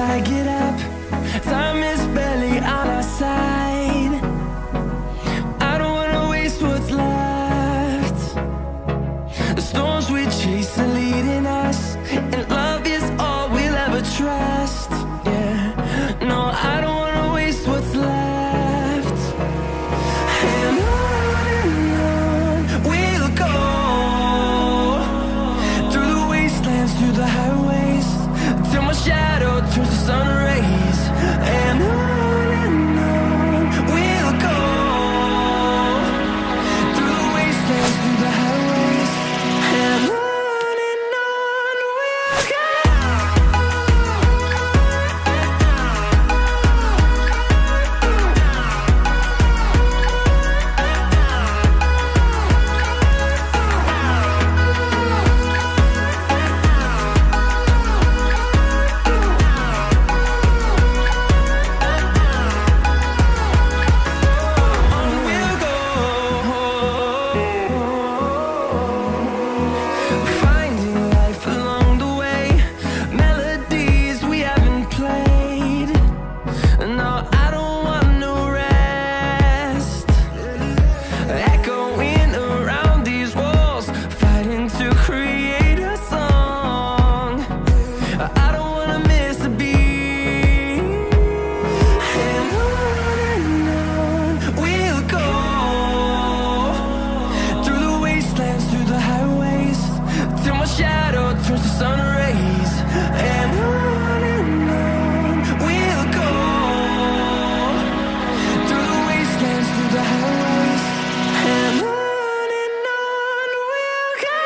I get up, time is barely on our side. I don't wanna waste what's left. The storms we chase are leading us, and love is all we'll ever trust. Yeah, no, I don't wanna waste what's left. And on we'll go, through the wastelands, through the highways, till my shadow turns to sun rays. And on we'll go, through the wastelands, through the highways, and on we'll go. Finding life along the way, melodies we haven't played. No, I don't want no rest. Echoing around these walls, fighting to create a song. I don't wanna miss a beat. And on we'll go, through the wastelands, through the highways, till my shadow turns to sun rays. And on we'll go, through the wastelands, through the highways, and on we'll go.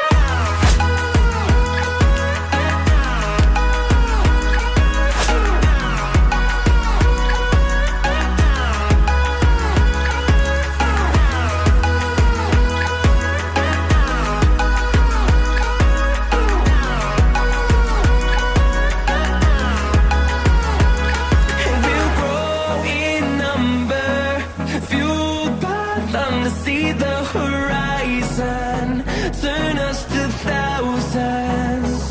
We'll grow in number, fueled by them to see the horizon, turn us to thousands.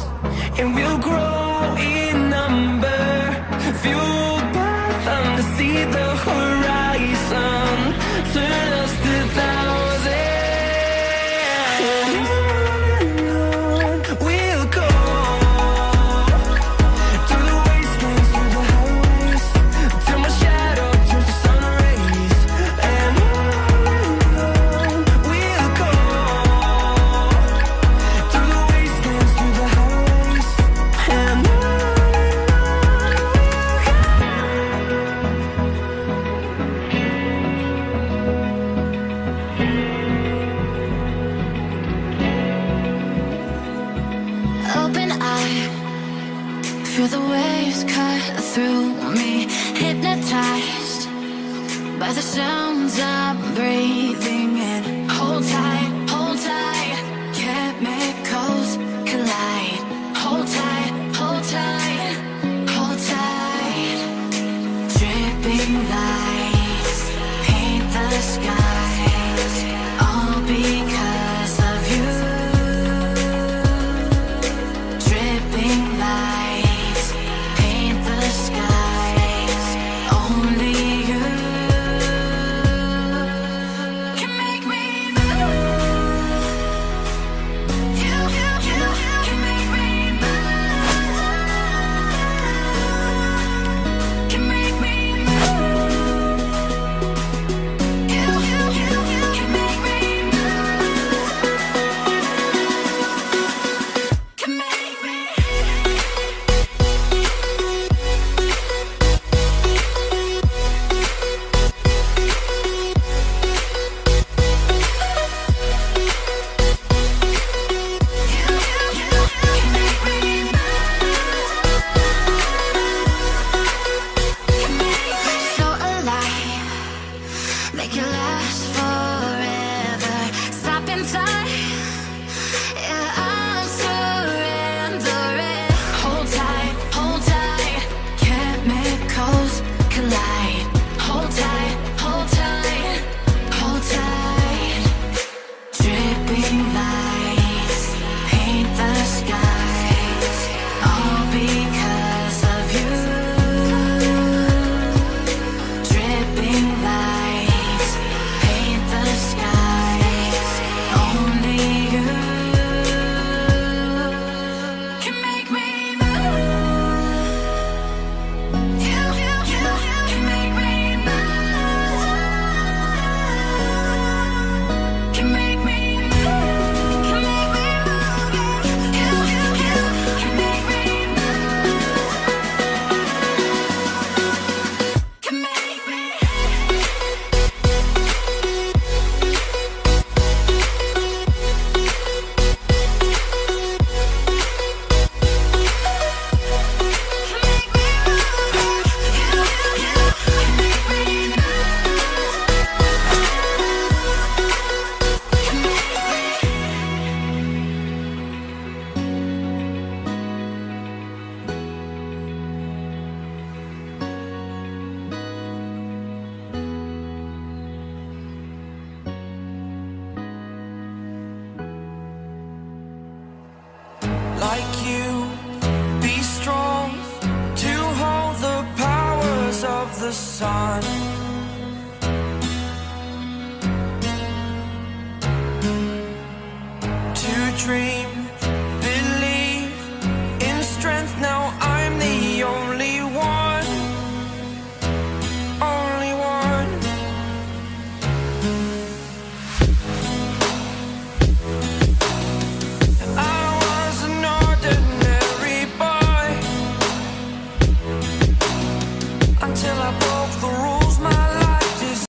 And we'll grow in number, fueled by them to see the horizon, turn us to thousands. And on we'll go, through the wastelands, through the highways, till my shadow turns to sun rays. And on we'll go, through the wastelands, through the highways, and on we'll go. Open eye, feel the waves cut through me, hypnotized by the sounds I'm breathing in. Hold tight, chemicals collide. Hold tight, hold tight, hold tight. Dripping lights paint the skies, all because of you. Dripping lights paint the skies, only you can make me move. You can make me move. Can make me move. the sun.